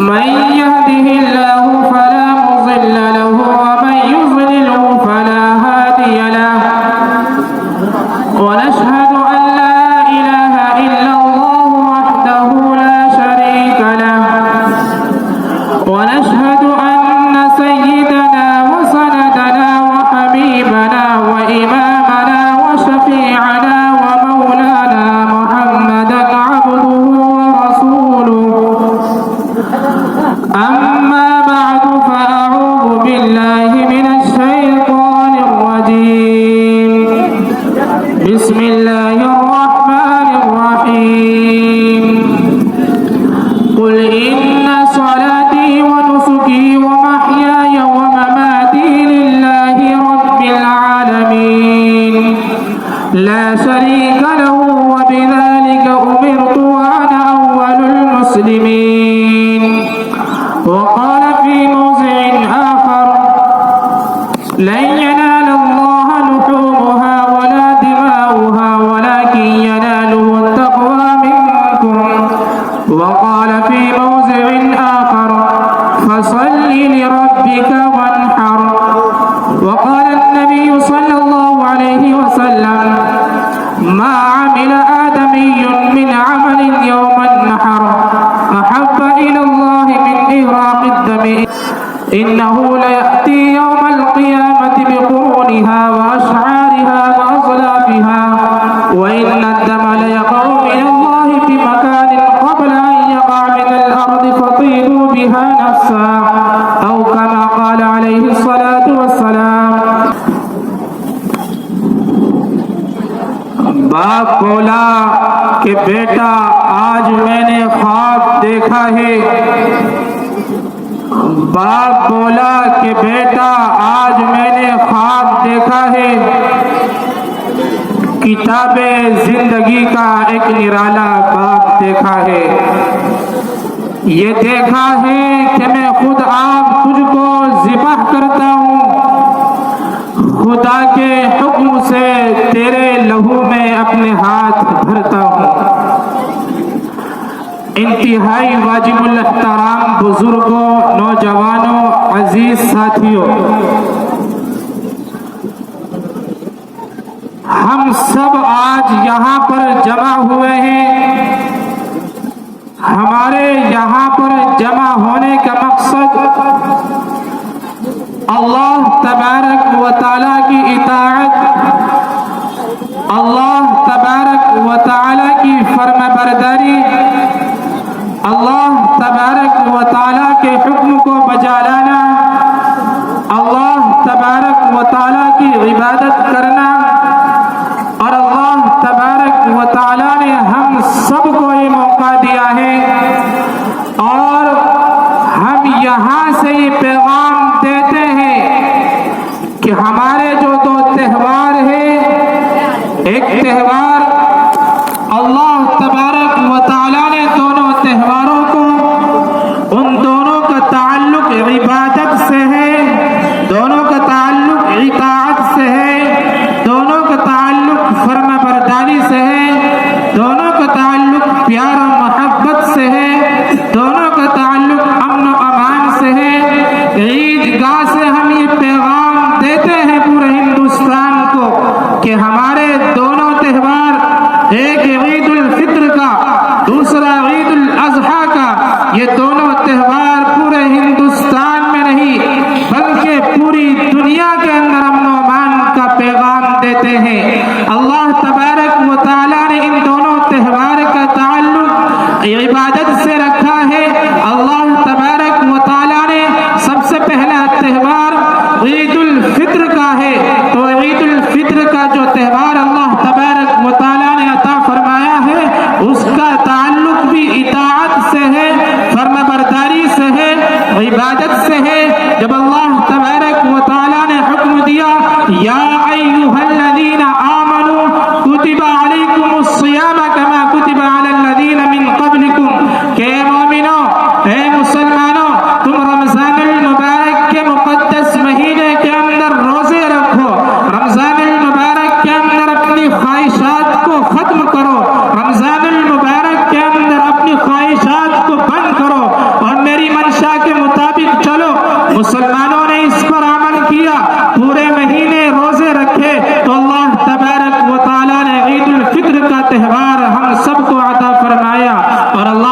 من يهده الله فلا مضل له ومن يضلله فلا هادي له ونشهد أن لا إله إلا الله وحده لا شريك له ونشهد أن سيدنا وسندنا وحبيبنا وإمامنا وشفيعنا ومولانا محمدا عبده ورسوله أما بعد فأعوذ بالله من الشيطان الرجيم بسم الله الرحمن الرحيم قل إن صلاتي ونسكي ومحياي ومماتي لله رب العالمين لا شريك له وبذلك أمرت وأنا أول المسلمين وقال في موضع آخر لن ينال الله لحومها ولا دماؤها ولكن يناله التقوى منكم وقال في موضع آخر فصل لربك وانحر وقال النبي صلى الله عليه وسلم ما عمل آدمي من عمل يوم النحر أحب إلى الله من إهراق الدم إنه ليأتي يوم القيامة بقرونها وأشعارها وأصلافها وإن الدم ليقع من الله في مكان قبل أن يقع من الأرض فطيروا بها نفسا أو كما قال عليه الصلاة والسلام. باپ بولا کہ بیٹا آج میں نے خواب دیکھا ہے. باپ بولا کہ بیٹا آج میں نے خواب دیکھا ہے. کتاب زندگی کا ایک نرالا باب دیکھا ہے. یہ دیکھا ہے کہ میں خود آپ تجھ کو ذبح کرتا ہوں. خدا کے حکم سے تیرے لہو میں اپنے ہاتھ بھرتا ہوں. انتہائی واجب الاحترام بزرگوں، نوجوانوں، عزیز ساتھیوں، ہم سب آج یہاں پر جمع ہوئے ہیں. ہمارے یہاں پر جمع ہونے کا مقصد اللہ تبارک و تعالیٰ کی اطاعت، اللہ تبارک و تعالیٰ کی فرما برداری، اللہ تبارک و تعالیٰ کے حکم کو بجا لانا، اللہ تبارک و تعالیٰ کی عبادت کرنا. اور اللہ تبارک و تعالیٰ نے ہم سب کو یہ موقع دیا ہے اور ہم یہاں سے یہ پیغام دیتے ہیں کہ ہمارے جو دو تہوار ہیں، ایک تہوار اللہ تبارک و تعالیٰ نے دونوں تہواروں کو، ان دونوں کا تعلق عبادت سے ہے، دونوں کا تعلق اطاعت سے ہے، دونوں کا تعلق فرما برداری سے ہے، دونوں کا تعلق پیار و محبت سے ہے، دونوں کا تعلق امن و امان سے ہے. عیدگاہ سے ہم یہ پیغام دیتے ہیں پورے ہندوستان کو کہ ہمارے دونوں تہوار، ایک عید الفطر کا، دوسرا عید الاضحیٰ کا، یہ دونوں تہوار پورے ہندوستان میں نہیں بلکہ پوری دنیا کے اندر امن و امان کا پیغام دیتے ہیں. اللہ تبارک و تعالیٰ نے ان دونوں تہوار کا تعلق عبادت سے رکھا ہے. اللہ تبارک و تعالیٰ نے سب سے پہلا تہوار عید الفطر کا ہے، تو عید الفطر کا جو تہوار اللہ تبارک و تعالیٰ نے عطا فرمایا ہے اس کا تعلق بھی اطاعت سے ہے، فرما برداری سے ہے، عبادت سے ہے. جب اللہ تبارک و تعالیٰ نے حکم دیا یا ایھا الذین آمنوا کتب علیکم الصیام کما کتب علی الذین من قبلکم، کہ اے مومنوں، اے مسلمانوں، تم رمضان المبارک کے مقدس مہینے کے اندر روزے رکھو، رمضان المبارک کے اندر اپنی خواہشات کو ختم کرو، رمضان المبارک کے اندر اپنی خواہشات کو بند کرو اور میری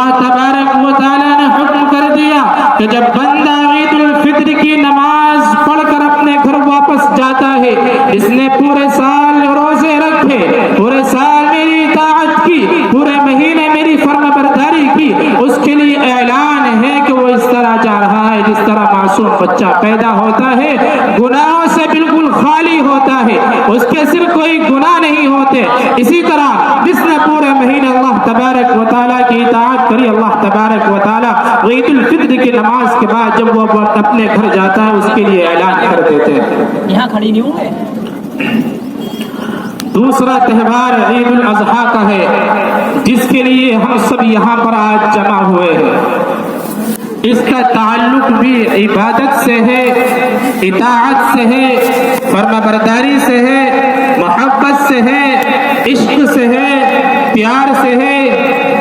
اللہ تبارک و تعالیٰ نے حکم کر دیا کہ جب بندہ عید الفطر کی نماز پڑھ کر اپنے گھر واپس جاتا ہے، اس نے پورے سال روزے رکھے، پورے سال میری اطاعت کی، پورے مہینے میری فرما برداری کی، اس کے لیے اعلان ہے کہ وہ اس طرح جا رہا ہے جس طرح معصوم بچہ پیدا ہوتا ہے، گناہوں سے بالکل خالی ہوتا ہے، اس کے سر کوئی گناہ نہیں ہوتے، اسی طرح جس نے پورے مہینے اللہ تبارک و تعالیٰ کی اطاعت کری، اللہ تبارک و تعالیٰ عید الفطر کی نماز کے بعد جب وہ اپنے گھر جاتا ہے اس کے لیے اعلان کر دیتے ہیں۔ یہاں کھڑی نہیں ہوں گے۔ دوسرا تہوار عید الاضحیٰ کا ہے، جس کے لیے ہم سب یہاں پر آج جمع ہوئے ہیں۔ اس کا تعلق بھی عبادت سے ہے، اطاعت سے ہے، فرما برداری سے ہے، محبت سے ہے، عشق سے ہے، پیار سے ہے،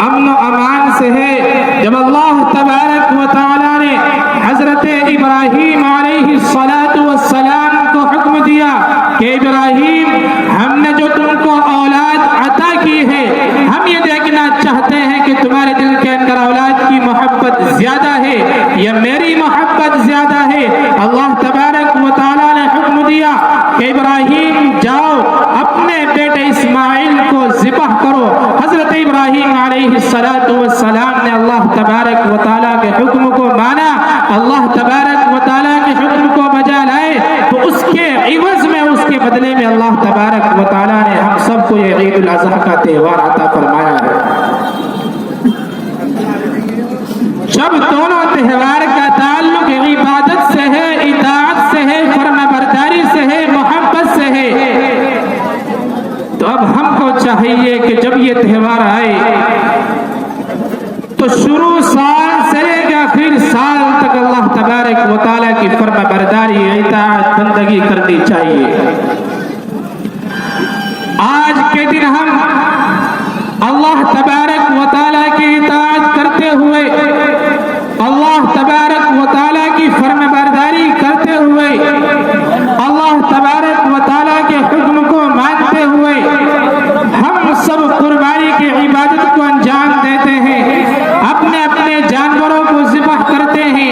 امن و امان سے ہے۔ جب اللہ تبارک و تعالیٰ نے حضرت ابراہیم علیہ السلام کو حکم دیا کہ ابراہیم، ہم نے جو تم کو اولاد عطا کی ہے، ہم یہ دیکھنا چاہتے ہیں کہ تمہارے دل کے اندر اولاد کی محبت زیادہ ہے یا میری محبت زیادہ ہے۔ اللہ تبارک و تعالیٰ نے حکم دیا کہ ابراہیم جاؤ اپنے بیٹے اسماعیل کو ذبح کرو۔ حضرت ابراہیم علیہ السلام نے اللہ تبارک و تعالیٰ کے حکم کو مانا، اللہ تبارک و تعالیٰ کے حکم کو بجا لائے، تو اس کے عوض میں، اس کے بدلے میں اللہ تبارک و تعالیٰ نے ہم سب کو یہ عید الاضحیٰ کا تہوار عطا فرمایا ہے۔ جب دونوں تہوار کا تعلق عبادت سے ہے، اطاعت سے ہے، فرما برداری سے ہے، محبت سے ہے، تو اب ہم کو چاہیے کہ جب یہ تہوار آئے تو شروع سال سے لے کے آخر سال تک اللہ تبارک و تعالیٰ کی فرما برداری، اطاعت، بندگی کرنی چاہیے۔ آج کے دن ہم اللہ تبارک و تعالیٰ کی اطاعت کرتے ہوئے، اللہ تبارک و تعالیٰ کی فرما برداری کرتے ہوئے، اللہ تبارک و تعالیٰ کے حکم کو مانتے ہوئے ہم سب قربانی کی عبادت کو انجام دیتے ہیں، اپنے اپنے جانوروں کو ذبح کرتے ہیں۔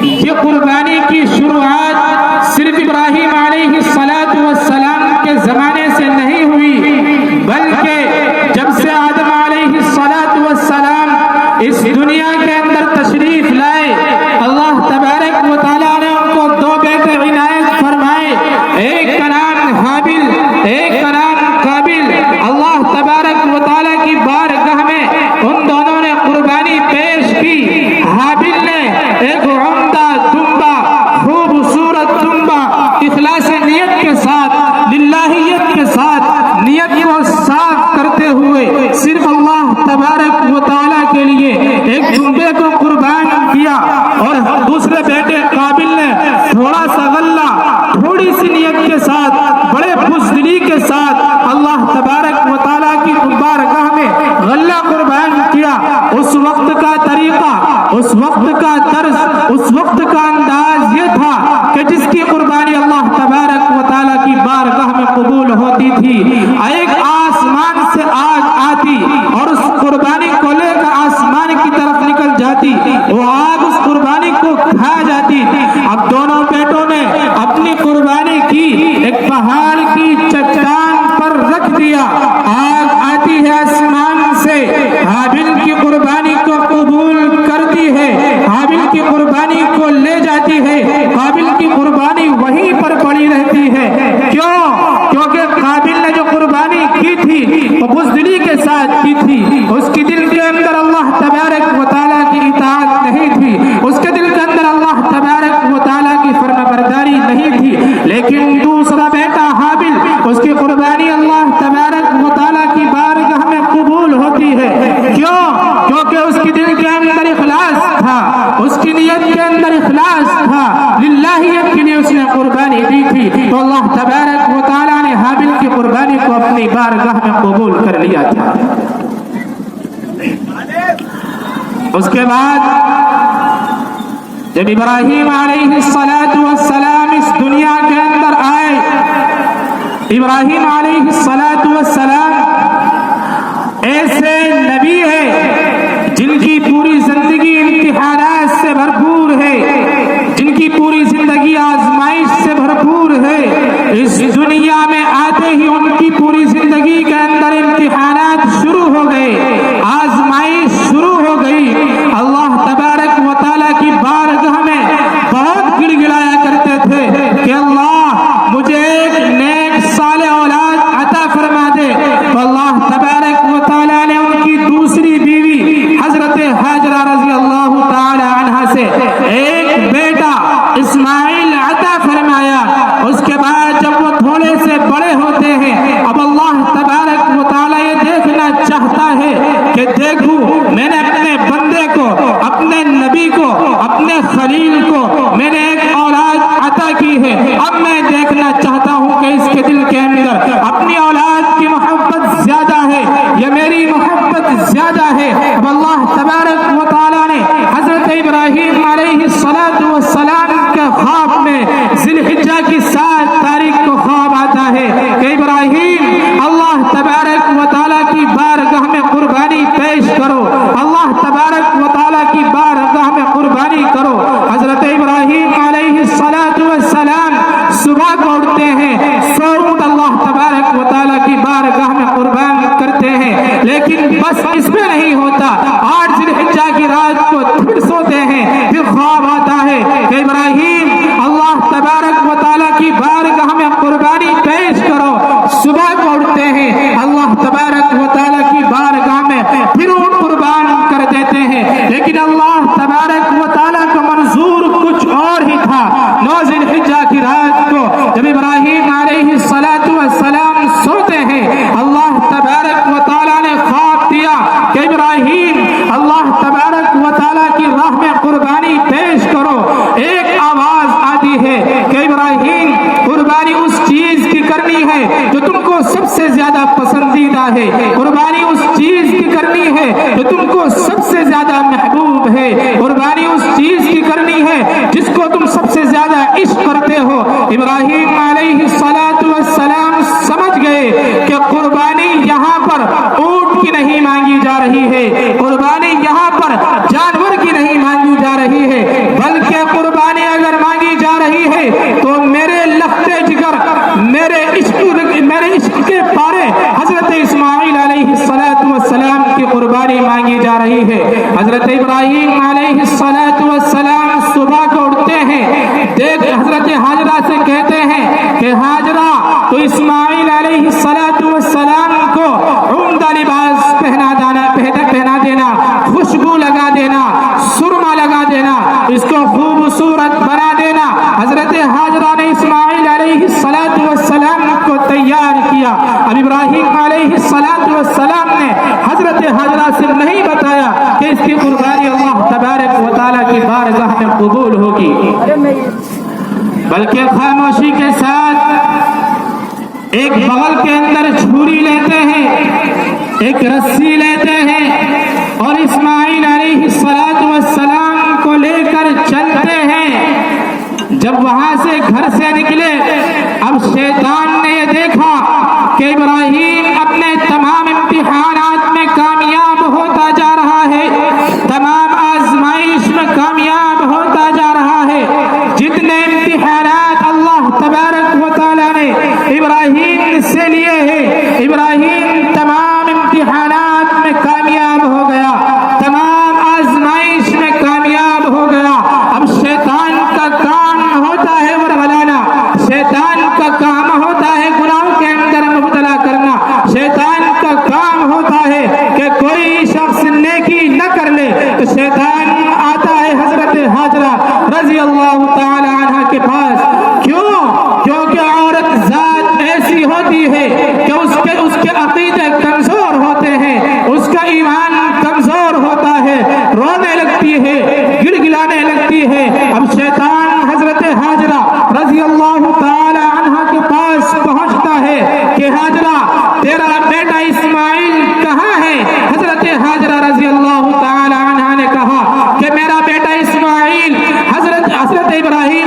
یہ قربانی کی شروعات صرف ابراہیم علیہ السلام کے زمانے سے نہیں ہوئی، بلکہ جب سے آدم علیہ السلام اس دنیا کے اندر تشریف لائے، اللہ تبارک و تعالیٰ نے ان کو دو بیٹے عنایت فرمائے، ایک کا نام حابل، ایک کا نام قابل۔ اللہ تبارک و تعالیٰ کی بارگاہ میں ان دونوں نے قربانی پیش کی۔ حابل نے ایک عمدہ دمبا، خوبصورت دمبا، اخلاص نیت کے ساتھ، للہیت کے ساتھ، نیت کو صاف کرتے ہوئے صرف اللہ تبارک و تعالیٰ کے لیے ایک دمبے کو قربان کیا، اور دوسرے بیٹے قابل نے تھوڑا سا غلہ، تھوڑی سی نیت کے ساتھ، بڑے بزدلی کے ساتھ اللہ تبارک و تعالیٰ کی بارگاہ میں غلہ قربان کیا۔ اس وقت کا طریقہ، اس وقت کا طرز، اس وقت کا انداز یہ تھا کہ جس کی قربانی اللہ تبارک و تعالیٰ کی بارگاہ میں قبول ہوتی تھی، ایک آسمان سے آگ آتی اور اس قربانی کو لے کر آسمان کی طرف نکل جاتی، وہ آگ اس قربانی کو کھا جاتی۔ اب دونوں بیٹوں نے اپنی قربانی کی ایک پہاڑ کی چٹان پر رکھ دیا، آگ آتی ہے آسمان سے، حابل کی قربانی کو قبول کرتی ہے، حابل کی قربانی کو لے جاتی ہے، قابل کی قربانی وہیں پر پڑی رہتی ہے۔ کیوں؟ کیونکہ قابل نے جو قربانی کی تھی وہ بزدلی کے ساتھ کی تھی، اس کی دل کے اندر اللہ تبارک و تعالیٰ کی اطاعت نہیں تھی، اس کے دل کے اندر اللہ تبارک و تعالیٰ کی فرما برداری نہیں تھی۔ لیکن دوسرا بیٹا حابل، اس کی قربانی اللہ تبارک و تعالیٰ کی بارگاہ میں قبول ہوتی ہے۔ کیوں؟ کیونکہ اس کی دل کے اندر اخلاص تھا، اس کی نیت کے اندر اخلاص تھا، للہیت کے لیے اس نے قربانی دی تھی، تو اللہ تبارک و تعالیٰ نے حابل کی قربانی کو اپنی بارگاہ میں قبول کر لیا تھا۔ اس کے بعد جب ابراہیم علیہ السلام اس دنیا کے اندر آئے، ابراہیم علیہ السلام ایسے نبی ہے جن میں نے اپنے بندے کو، اپنے نبی کو، اپنے خلیل کو میں نے ایک اولاد عطا کی ہے. اب میں دیکھنا چاہتا ہوں کہ اس کے دل کے اندر اپنی اولاد کی محبت زیادہ ہے یا میری محبت زیادہ ہے. اب اللہ تبارک و تعالیٰ نے حضرت ابراہیم علیہ السلام کے خواب میں ذی الحجہ کی 7 تاریخ کو خواب آتا ہے کہ ابراہیم اللہ تبارک و تعالیٰ کی بارگاہ میں قربانی پیش کرو، اللہ تبارک و تعالیٰ کی بارگاہ میں قربانی کرو. حضرت ابراہیم علیہ السلام صبح کو اٹھتے ہیں، سورت اللہ تبارک و تعالیٰ کی بارگاہ میں قربان کرتے ہیں. لیکن بس اس میں نہیں ہوتا، 8 ذی الحجہ کی رات کو پھر سوتے ہیں، پھر خواب آتا ہے کہ ابراہیم اللہ تبارک و تعالیٰ کی بارگاہ میں قربانی پیش کرو. صبح کو اٹھتے ہیں، اللہ تبارک و تعالیٰ کی بارگاہ میں پھر اونٹ قربان کر دیتے ہیں. لیکن اللہ تبارک و تعالیٰ کو منظور کچھ اور ہی تھا. 9 ذی الحجہ کی رات کو جب ابراہیم علیہ السلام سوتے ہیں، اللہ تبارک و تعالیٰ نے خواب دیا کہ ابراہیم اللہ تبارک و تعالیٰ کی راہ میں قربانی پیش کرو. ایک آواز آتی ہے کہ ابراہیم قربانی اس چیز کی کرنی ہے جو تم کو سب سے زیادہ پسندیدہ ہے، قربانی اس چیز کی کرنی ہے جو تم کو سب سے زیادہ محبوب ہے، قربانی اس چیز کی کرنی ہے جس کو تم سب سے زیادہ عشق کرتے ہو. ابراہیم علیہ السلام سمجھ گئے کہ قربانی یہاں پر اونٹ کی نہیں مانگی جا رہی ہے، قربانی یہاں پر جانور کی نہیں مانگی جا رہی ہے، بلکہ قربانی اگر مانگی جا رہی ہے تو میرے لختے جگر، میرے عشق کے پارے حضرت اسماعیل علیہ السلام کی قربانی مانگی جا رہی ہے. حضرت ابراہیم علیہ السلام صبح کو اٹھتے ہیں، دیکھ حضرت حاجرہ سے کہتے ہیں کہ حاجرہ تو اسماعیل علیہ السلام کو عمدہ لباس پہنا دینا، خوشبو لگا دینا، سرما لگا دینا، اس کو خوبصورت بنا دینا. حضرت حاجرہ نے اسماعیل علیہ السلام کو تیار کیا. اب ابراہیم علیہ السلام نے حضرت حاجرہ سے نہیں بتایا کہ اس کی قربانی اللہ تبارک و تعالیٰ کی بارگاہ میں قبول ہوگی، بلکہ خاموشی کے ساتھ ایک بغل کے اندر چھری لیتے ہیں، ایک رسی لیتے ہیں اور اسماعیل علیہ السلام کو لے کر چلتے ہیں. جب وہاں سے گھر سے نکلے، اب شیطان نے یہ دیکھا کہ ابراہیم اپنے تمام امتحانات میں کامیاب ہوتا جا رہا ہے، تمام آزمائش میں کامیاب ہوتا جا رہا ہے. جتنے امتحانات اللہ تبارک و تعالیٰ نے ابراہیم سے لیے ہیں، ابراہیم تمام امتحانات میں کامیاب ہو گیا، تمام آزمائش میں کامیاب ہو گیا. اب شیطان کا کام ہوتا ہے ورگلانا، شیطان کا کام ہوتا ہے گناہوں کے اندر مبتلا کرنا، شیطان کا کام ہوتا ہے کہ کوئی شخص نیکی نہ کر لے تو شیطان آتا ہے حضرت حاجرہ رضی اللہ تعالی عنہ کے پاس. کیونکہ عورت ذات ایسی ہوتی ہے کہ اس کے عقیدے کمزور ہوتے ہیں، اس کا ایمان کمزور ہوتا ہے، رونے لگتی ہے، گڑگڑانے لگتی ہے. اب شیطان حضرت حاجرہ رضی اللہ تعالی عنہ کے پاس پہنچتا ہے کہ حاجرہ تیرا بیٹا اسماعیل کہاں ہے؟ حضرت حاجرہ رضی اللہ تعالی عنہ نے کہا کہ میرا بیٹا اسماعیل حضرت ابراہیم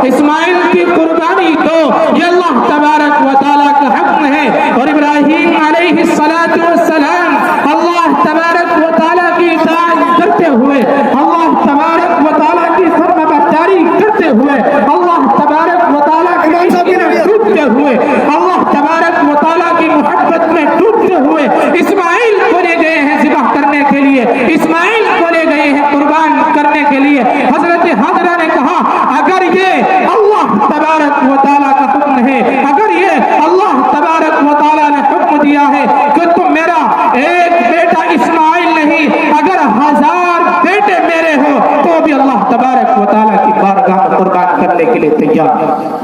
اسماعیل کی قربانی دو، یہ اللہ تبارک و تعالیٰ کا حکم ہے۔ اور ابراہیم علیہ السلام اللہ تبارک و تعالیٰ کی اطاعت کرتے ہوئے، اللہ تبارک و تعالیٰ کی فرما برداری کرتے ہوئے، اللہ تبارک و تعالیٰ کی عشق میں ڈوبتے ہوئے، اللہ تبارک و تعالیٰ کی محبت میں ڈوبتے ہوئے اسماعیل کو لے گئے ہیں ذبح کرنے کے لیے، اسماعیل کو لے گئے ہیں قربان کرنے کے لیے۔ حضرت حاجرہ نے کہا اگر یہ اللہ تبارک و تعالیٰ کا حکم ہے، اگر یہ اللہ تبارک و تعالیٰ نے حکم دیا ہے کہ تم میرا ایک بیٹا اسماعیل نہیں اگر 1000 بیٹے میرے ہو تو بھی اللہ تبارک و تعالیٰ کی بارگاہ میں قربان کرنے کے لیے تیار ہے۔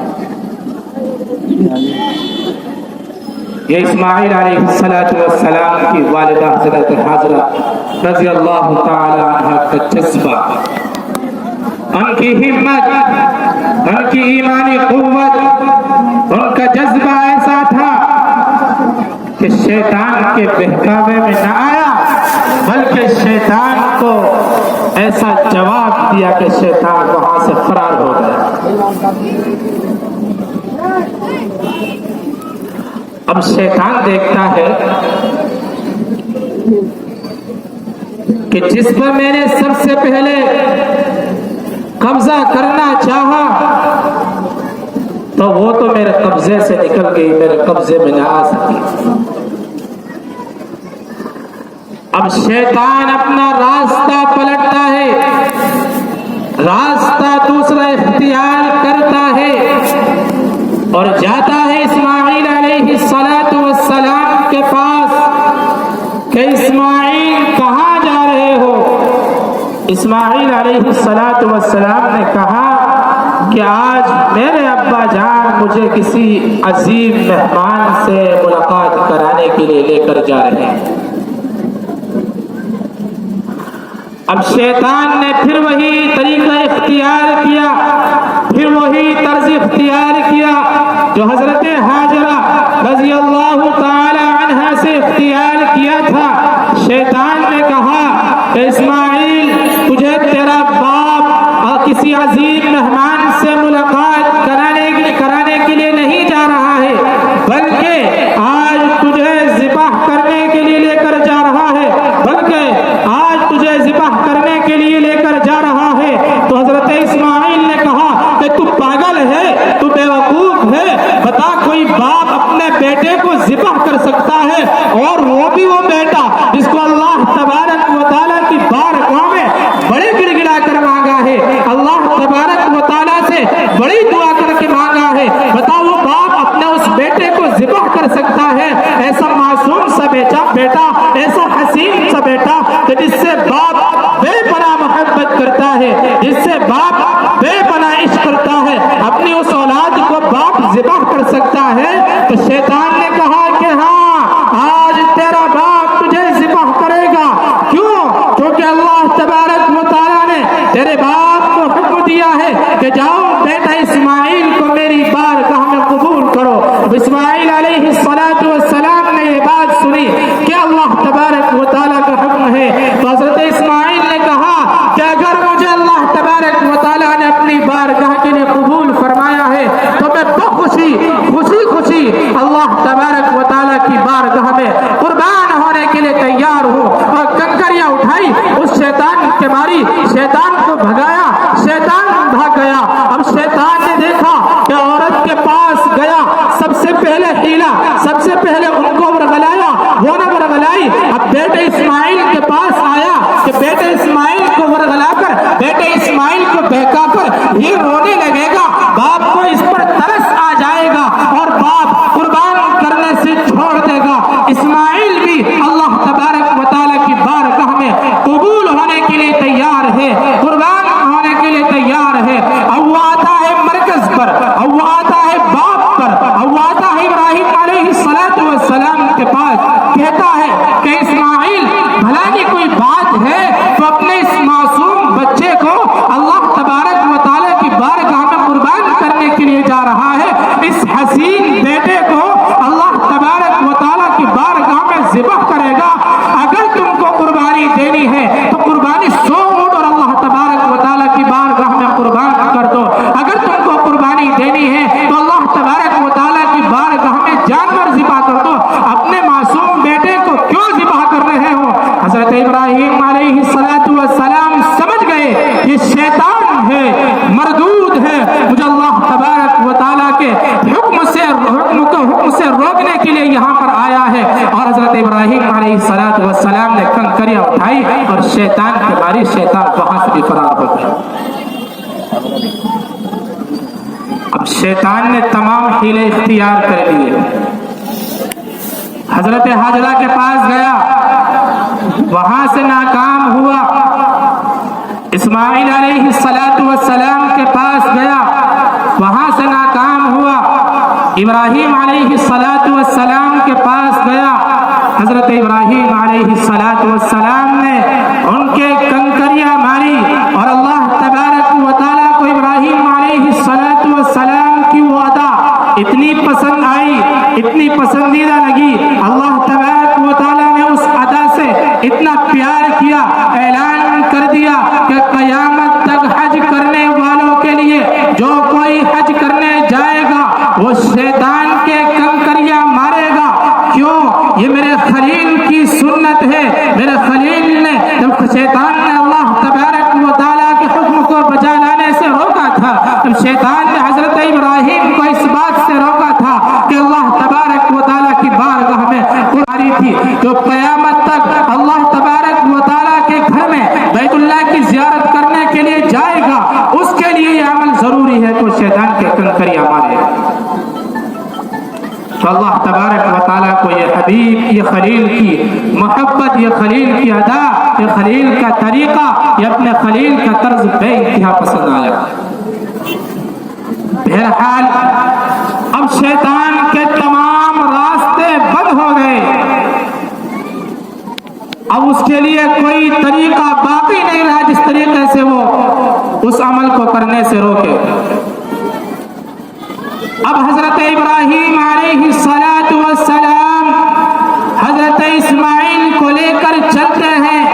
یہ اسماعیل علیہ السلام کی والدہ حضرت حاجرہ رضی اللہ تعالی عنہ کا جذبہ، ان کی ہمت، ان کی ایمانی قوت، ان کا جذبہ ایسا تھا کہ شیطان کے بہکاوے میں نہ آیا، بلکہ شیطان کو ایسا جواب دیا کہ شیطان وہاں سے فرار ہو گیا۔ اب شیطان دیکھتا ہے کہ جس پر میں نے سب سے پہلے قبضہ کرنا چاہا تو وہ تو میرے قبضے سے نکل گئی، میرے قبضے میں نہ آ سکی۔ اب شیطان اپنا راستہ پلٹتا ہے، راستہ دوسرا اختیار کرتا ہے اور جاتا ہے اسماعیل علیہ السلام کے پاس کہ اسماعیل کہاں جا رہے ہو؟ اسماعیل علیہ السلام نے کہا کہ آج میرے ابا جان مجھے کسی عظیم مہمان سے ملاقات کرانے کے لیے لے کر جا رہے ہیں۔ اب شیطان نے پھر وہی طریقہ اختیار کیا، پھر وہی طرز اختیار کیا جو حضرت حاجرہ رضی اللہ تعالی عنہ سے اختیار کیا تھا۔ شیطان نے کہا کہ اسماعیل تجھے تیرا باپ کسی عظیم مہمان سے ملاقات کرانے کے لیے نہیں جا رہا ہے، بلکہ آج تجھے ذبح کرنے کے لیے لے کر جا رہا ہے، بلکہ آج تجھے ذبح کرنے کے لیے لے کر جا رہا ہے۔ تو حضرت اسماعیل نے کہا کہ تو پاگل ہے، تو بیوقوف ہے، بتا کوئی باپ اپنے بیٹے کو ذبح کر سکتا ہے، اور وہ بھی وہ بیٹا جس کو اللہ تبارک و تعالیٰ کی بارگاہ میں بڑے گڑ گڑا کر مانگا ہے، اللہ تبارک و تعالیٰ سے بڑی دعا کر کے مانگا ہے، بتا وہ باپ اپنے اس بیٹے کو ذبح کر سکتا ہے؟ ایسا معصوم سا بیٹا، ایسا حسین سا بیٹا کہ جس سے باپ بے پناہ محبت کرتا ہے، جس سے باپ بے پناہ عشق کرتا ہے، اپنی اس اولاد کو باپ ذبح کر سکتا ہے؟ تو شیطان نے کہا کہ ہاں، آج تیرا باپ تجھے ذبح کرے گا۔ کیوں؟ کیونکہ اللہ تبارک و تعالیٰ نے تیرے باپ کو حکم دیا ہے کہ جاؤ بیٹا اسماعیل کو میری بارگاہ میں قبول کرو۔ اسماعیل علیہ السلام نے یہ بات سنی کہ اللہ تبارک و تعالیٰ کا حکم ہے، تو حضرت اسماعیل نے کہا کہ اگر مجھے اللہ تبارک و تعالیٰ نے اپنی بارگاہ کے لیے قبول فرمایا ہے تو میں بخوشی خوشی اللہ تبارک و تعالیٰ کی بارگاہ میں قربان ہونے کے لیے تیار ہوں۔ اور کنکریاں اٹھائی، اس شیطان کے ماری شیطان کو بھگایا، شیطان بھاگ گیا۔ اب شیطان نے دیکھا کہ عورت کے پاس گیا، سب سے پہلے ہیلا، سب سے پہلے ان کو ورغلایا، وہ نہ ورغلائی۔ اب بیٹے اسماعیل کے پاس آیا کہ بیٹے اسماعیل کو ورغلا کر، بیٹے اسماعیل کو بہکا کر یہ رونے لگے گا، باپ کو اس پر ترس آ جائے گا اور باپ قربان کرنے سے چھوڑ دے گا۔ اسماعیل بھی اللہ تبارک و تعالیٰ کی بارگاہ میں قبول ہونے کے لیے تیار ہے، قربان ہونے کے لیے تیار ہے۔ اب وہ آتا ہے مرکز پر، اب وہ آتا ہے باپ پر، اب وہ آتا ہے ابراہیم علیہ السلام کے پاس، کہتا ہے کہ اسماعیل بھلا کی کوئی بات ہے تو اپنے اس معصوم بچے کو اللہ تبارک و تعالیٰ کی بارگاہ میں شیطان نے تمام حیلے اختیار کر لیے. حضرت حاجرہ کے پاس گیا, وہاں سے ناکام ہوا. اسماعیل علیہ السلام کے پاس گیا, وہاں سے ناکام ہوا. ابراہیم علیہ السلام کے پاس گیا. حضرت ابراہیم علیہ السلام نے ان کے کنکریاں ماری, اور اللہ تبارک و تعالیٰ کو ابراہیم علیہ السلام کی وہ ادا اتنی پسند آئی, اتنی پسندیدہ لگی. اللہ تبارک و تعالیٰ نے اس ادا سے اتنا پیار کیا, اعلان کر دیا کہ قیامت تک حج کرنے والوں کے لیے جو کوئی حج کرنے جائے گا وہ شیطان کے کنکریاں مارے گا. کیوں؟ یہ میرے خلیل کی سنت ہے. میرے خلیل نے جب شیطان نے اللہ تبارک و تعالیٰ کے حکم کو بجا لانے سے روکا تھا, تب شیطان نے حضرت ابراہیم کو اس بات سے روکا تھا کہ اللہ تبارک و تعالیٰ کی بارگاہ میں قربانی تھی. جو قیامت تک اللہ تبارک و تعالیٰ کے گھر میں بیت اللہ کی زیارت کرنے کے لیے جائے گا, اس کے لیے یہ عمل ضروری ہے کہ شیطان کے کنکریاں مارے. تو اللہ تبارک و تعالیٰ کو یہ حبیب, یہ خلیل کی محبت, یہ خلیل کی ادا, یہ خلیل کا طریقہ, یہ اپنے خلیل کا طرز بے انتہا پسند آیا. بہرحال اب شیطان کے تمام راستے بند ہو گئے. اب اس کے لیے کوئی طریقہ باقی نہیں رہا جس طریقے سے وہ اس عمل کو کرنے سے روکے. اب حضرت ابراہیم علیہ السلام حضرت اسماعیل کو لے کر چلتے ہیں.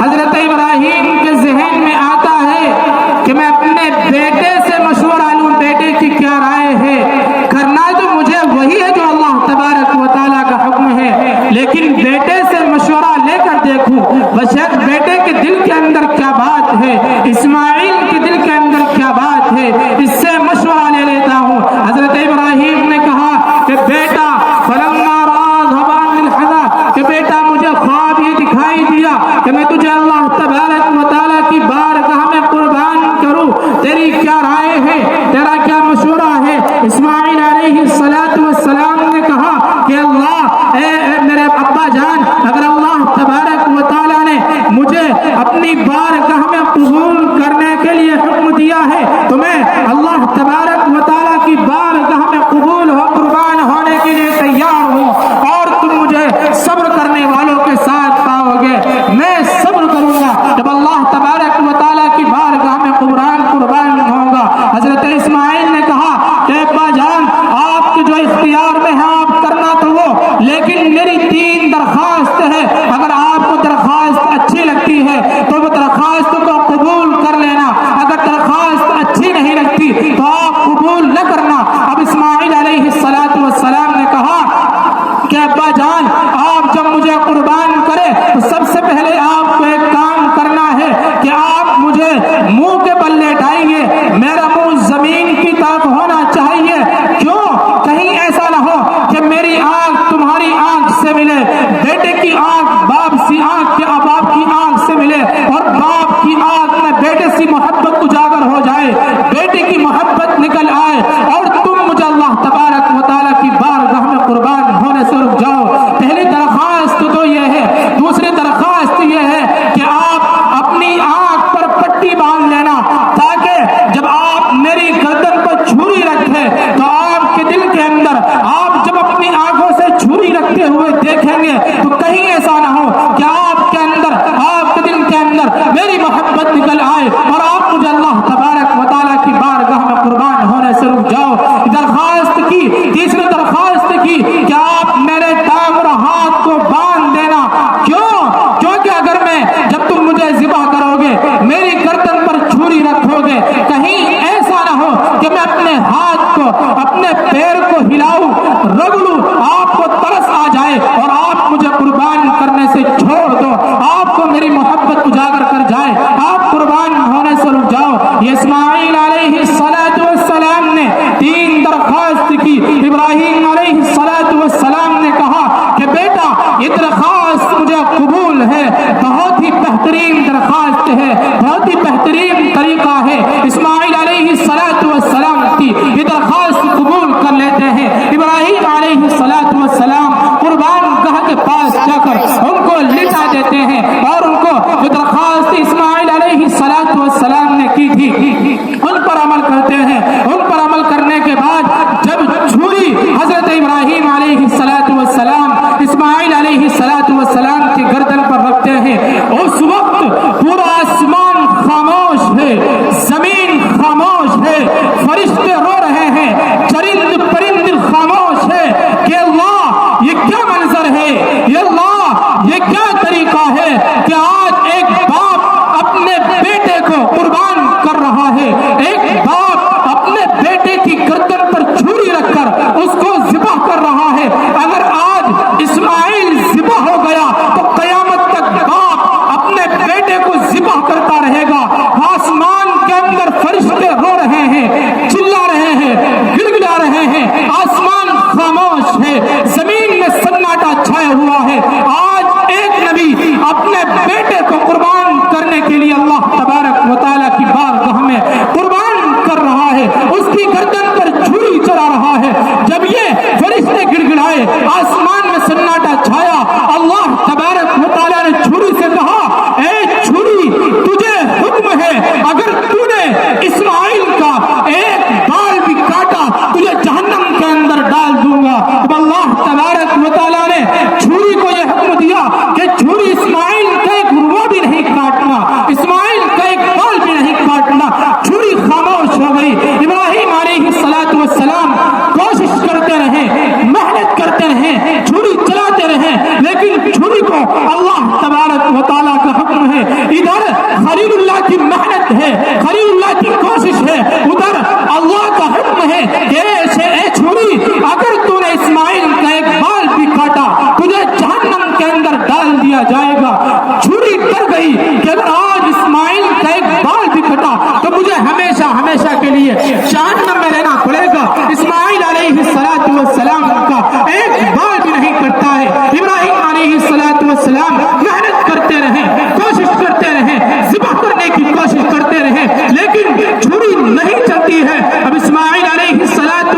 حضرت ابراہیم کے ذہن میں آتا ہے کہ میں اپنے بیٹے سے مشورہ لوں, بیٹے کی کیا رائے ہے. کرنا تو مجھے وہی ہے جو اللہ تبارک و تعالیٰ کا حکم ہے, لیکن بیٹے سے مشورہ لے کر دیکھوں بشک بیٹے کے دل کے اندر کیا بات ہے, اسماعیل کے دل کے اندر کیا بات ہے, اس سے مشورہ لے لیتا ہوں. حضرت ابراہیم نے کہا کہ بیٹا فلما رأى ذهبان الحذا, کہ بیٹا مجھے خواب یہ دکھائی دیا کہ میں تجھے اللہ تبارک و تعالیٰ کی بارگاہ میں قربان کروں, تیری کیا رائے ہے, تیرا کیا مشورہ ہے. اسماعیل علیہ السلام نے کہا کہ اللہ اے میرے ابا جان, اگر اللہ تبارک و تعالیٰ نے مجھے اپنی بارگاہ میں قبول کرنے کے لیے حکم دیا ہے تو میں اللہ تبارک و تعالیٰ کی بارگاہ میں قبول ہو قربان ہونے کے لیے تیار ہوں, اور تم مجھے صبر کرنے والوں کے ساتھ پاؤ گے. میں صبر کروں گا جب اللہ تبارک و تعالیٰ کی بارگاہ میں قربان ہوگا. حضرت اسماعیل نے کہا کہ ابا جان آپ کے جو اختیار میں ہے آپ کرنا تو وہ, لیکن میری 3 درخواست ہے. اگر آپ کو درخواست اچھی لگتی ہے تو وہ درخواست کو قبول کر لینا, اگر درخواست اچھی نہیں لگتی تو آپ قبول نہ کرنا. اب اسماعیل علیہ السلام نے کہا کہ ابا جان آپ جب مجھے قربان کرے تو سب سے پہلے آپ کو ایک کام کرنا ہے کہ آپ مجھے منہ کے بل لیٹائیے, میرا منہ زمین کی طرف ہونا چاہیے. کیوں؟ کہیں ایسا نہ ہو کہ میری آنکھ تمہاری آنکھ سے ملے, بیٹے کی آنکھ باپ کی آنکھ سے ملے, اور باپ کی آنکھ میں بیٹے سے محبت اجاگر ہو جائے, بیٹے کی محبت نکل آئے, اور تم مجھے اللہ تبارک و تعالیٰ کی بارگاہ میں قربان ہونے سے رک جاؤ. پہلی درخواست تو یہ ہے. دوسری درخواست یہ ہے کہ آپ اپنی آنکھ پر پٹی باندھ لینا, تاکہ جب آپ میری گردن پر چھری رکھیں تو آپ کے دل کے اندر آپ جب اپنی آنکھوں سے چھری رکھتے ہوئے دیکھیں گے تو کہیں ایسا نہ ہو کہ آپ کے اندر, آپ کے دل کے اندر میری محبت نکل آئے اور آپ مجھے اللہ تبارک و تعالیٰ کی بارگاہ میں قربان ہونے سے رک جاؤ. درخواست کی. تیسری درخواست کی کہ آپ میرے ٹانگ اور ہاتھ کو باندھ دینا. کیوں؟ کیونکہ اگر میں جب تم مجھے ذبح کرو گے میری گردن پر چھری رکھو گے, کہیں ایسا نہ ہو کہ فرشتے رو رہے ہیں، چرند پرند خاموش ہے کہ اللہ یہ کیا منظر ہے، یہ اللہ یہ کیا طریقہ ہے کہ آج ایک باپ اپنے بیٹے کو قربان کر رہا ہے، ایک باپ اپنے بیٹے کی گردن پر چھری رکھ کر اس کو ذبح کر رہا ہے۔ اگر آج اسماعیل ذبح ہو گیا تو قیامت تک باپ اپنے بیٹے کو ذبح کرتا رہے گا۔ آسمان کے اندر فرشتے رو رہے ہیں، چلا رہے ہیں، گڑگڑا رہے ہیں، آسمان خاموش ہے، زمین میں سناٹا چھایا ہوا ہے۔ آج ایک نبی اپنے بیٹے کو قربان کرنے کے لیے اللہ تبارک و تعالیٰ کی بارگاہ میں قربان کر رہا ہے، اس کی گردن پر چھری چلا رہا ہے۔ جب یہ فرشتے گڑگڑائے، آسمان میں سناٹا چھایا، اللہ تبارک و تعالیٰ نے چھری سے کہا، اے چھری تجھے حکم ہے، اگر تو نے اسماعیل کا ایک بال بھی کاٹا تجھے جہنم کے اندر ڈال دوں گا۔ اب اللہ تبارک و تعالیٰ نے چھری کو یہ حکم دیا کہ چھری اسماعیل کا ایک وہ بھی نہیں کاٹنا، اسماعیل کا ایک بال بھی نہیں کاٹنا۔ چھری خاموش ہو گئی۔ ابراہیم علیہ السلام کوشش کرتے رہے، محنت کرتے رہے، چھری چلاتے رہے، لیکن چھری کو اللہ تبارک و تعالیٰ کا حکم ہے۔ ادھر خلیل اللہ کی محنت ہے، خلیل اللہ کی کوشش ہے، ادھر اللہ کا حکم ہے کہ اے چھری اگر تو نے اسماعیل کا ایک بال بھی کاٹا تجھے جہنم کے اندر ڈال دیا جائے گا۔ چھری ڈر گئی کہ اگر آج اسماعیل کا ایک بال بھی کٹا تو مجھے ہمیشہ ہمیشہ کے لیے جہنم میں رہنا پڑے گا۔ اسماعیل علیہ السلام کا ایک بال بھی نہیں کٹتا ہے۔ ابراہیم علیہ السلام محنت کرتے رہے، کوشش کرتے رہے، ذبح کرنے کی کوشش کرتے رہے، لیکن چھری نہیں چلتی ہے۔ اب اسماعیل علیہ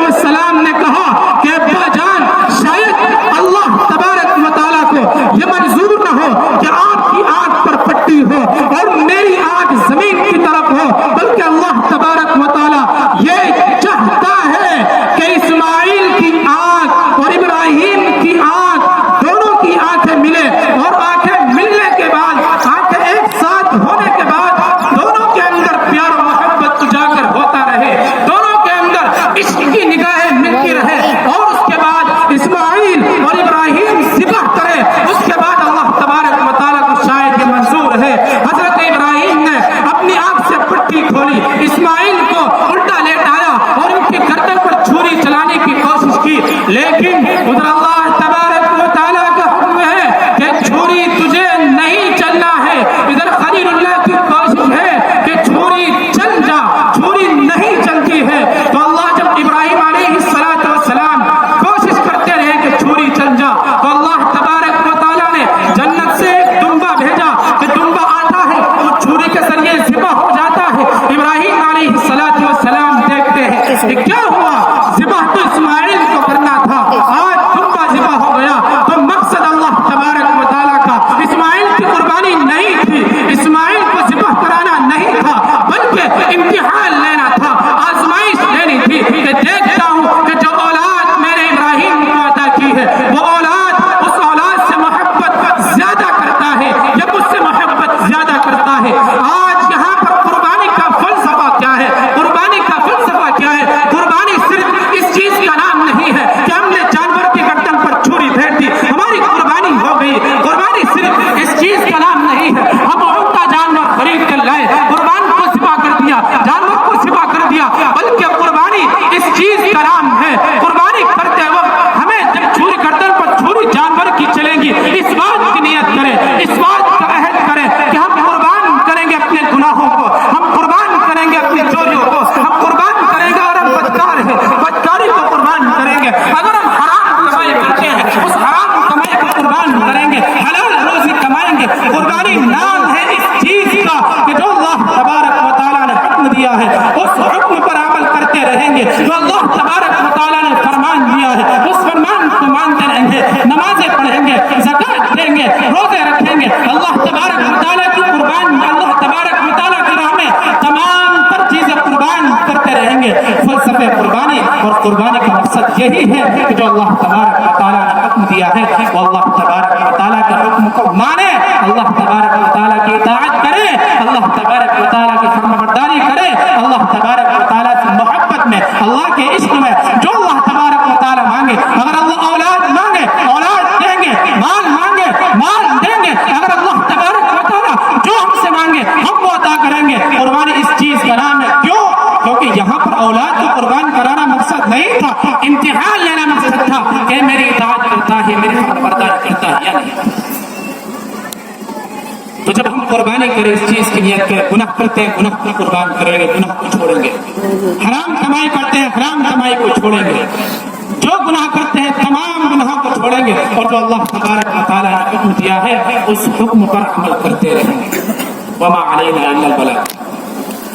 السلام نے کہا کہ ابا جان شاید اللہ تبارک و تعالیٰ کو یہ منظور نہ ہو کہ آپ کی آنکھ پر پٹی ہو اور میری آنکھ زمین کی طرف ہو، بلکہ اللہ تبارک و تعالیٰ یہ چاہتا ہے کہ اسماعیل کی آنکھ اور ابراہیم کی آنکھ دونوں کی آنکھیں ملے، اور آنکھیں ملنے کے بعد، آنکھیں ایک ساتھ ہونے کے بعد دونوں کے اندر پیار و محبت اجاگر ہوتا رہے، دونوں کے اندر عشق کی نگاہیں ملتی رہے، اور اس کے بعد اسماعیل اور ابراہیم ذبح کرے، اس کے بعد اللہ تبارک و تعالیٰ کو شاید یہ منظور ہے۔ حضرت ابراہیم نے اپنی آنکھ سے پٹی کھولی، اسماعیل کو الٹا لیٹایا اور ان کی گردن پر چھری چلانے کی کوشش کی، لیکن ادھر اللہ تبارک و تعالیٰ کا حکم ہے کہ چھری تجھے نہیں چلنا ہے۔ ادھر خلیل اللہ کی کوشش ہے کہ چھری چل جا، چھری نہیں چلتی ہے۔ تو اللہ جب ابراہیم علیہ السلام کوشش کرتے رہے کہ چھری چل جا، تو اللہ تبارک و تعالیٰ نے جنت سے ایک دمبا بھیجا کہ دمبا آتا ہے وہ چھری کے ذریعے ذبح ہو جاتا ہے۔ ابراہیم علیہ السلام دیکھتے ہیں کہ کیا ہوا، ذبح تو اسماعیل کو کرنا تھا، آج دمبا ذبح ہو گیا۔ تو مقصد اللہ تبارک و تعالیٰ کا اسماعیل کی قربانی نہیں تھی، اسماعیل کو ذبح کرانا نہیں تھا، بلکہ امتحان لینا تھا، آزمائش لینی تھی کہ دیکھتا ہوں کہ جو اولاد میں نے ابراہیم کو عطا کی ہے وہ اولاد اس اولاد سے محبت زیادہ کرتا ہے یا مجھ سے محبت زیادہ کرتا ہے۔ آج یہاں پر قربانی کا فلسفہ کیا ہے؟ قربانی کا فلسفہ کیا ہے؟ قربانی صرف اس چیز کا نام نہیں ہے کہ ہم نے جانور کی گردن پر چھری پھیر دی ہماری قربانی ہو گئی۔ قربانی صرف اس چیز کا نام نہیں ہے ہم عمدہ جانور خرید کر لائے، قربان کو ذبح کر دیا، جانور کو ذبح کر دیا، بلکہ قربانی اس چیز کا نام ہے۔ قربانی کرتے وقت ہمیں جب چھری گردن پر چھری جانور کی چلے گی، اس بات کی نیت کریں، اس بات کا عہد کریں کہ ہم قربان کریں گے اپنے گناہوں کو، ہم قربان کریں گے اپنی چوریوں کو، ہم قربان کریں گے اگر ہم بدکار ہیں بدکاری کو قربان کریں گے، اگر ہم حرام کمائی کرتے ہیں اس حرام کمائی کو قربان کریں گے، حلال روزی کمائیں گے۔ قربانی نام ہے اس چیز کا کہ جو اللہ تبارک و تعالیٰ نے حکم دیا ہے اس حکم پر عمل کرتے رہیں گے، جو اللہ تبارک و تعالیٰ نے فرمان دیا ہے اس فرمان کو مانتے رہیں گے، نمازیں پڑھیں گے، زکات دیں گے، روزے رکھیں گے، اللہ تبارک و تعالیٰ کی قربان، اللہ تبارک و تعالیٰ کی راہ میں تمام تر چیزیں قربان کرتے رہیں گے۔ فلسفے قربانی اور قربانی کا مقصد یہی ہے کہ جو اللہ تبارک و تعالیٰ نے حکم دیا ہے وہ اللہ تبارک و تعالیٰ کے حکم کو مانے، اللہ تبارک و تعالیٰ کی اطاعت کرے، اللہ تبارک و تعالیٰ کی فرمانبرداری کرے، اللہ تبارک و تعالیٰ سے محبت اللہ کے عشق میں جو اللہ تبارک و تعالی مانگے. اگر اللہ اولاد مانگے اولاد دیں گے, مال مانگے مال دیں گے. اگر اللہ تبارک و تعالی جو ہم سے مانگے ہم وہ عطا کریں گے. قربانی اس چیز کا نام ہے. کیوں؟ کیونکہ یہاں پر اولاد کو قربان کرانا مقصد نہیں تھا, امتحان لینا مقصد تھا کہ میری اطاعت کرتا ہے, میری فرمانبرداری کرتا ہے یا نہیں. تو جب ہم قربانی کریں اس چیز کی نیت کریں, گناہ کرتے ہیں گناہ کو قربان کریں گے, گناہ کو چھوڑیں گے. حرام کمائی کرتے ہیں حرام کمائی کو چھوڑیں گے. جو گناہ کرتے ہیں تمام گناہوں کو چھوڑیں گے, اور جو اللہ تبارک و تعالی نے حکم دیا ہے اس حکم پر عمل کرتے رہیں گے. وما علینا الا البلاغ.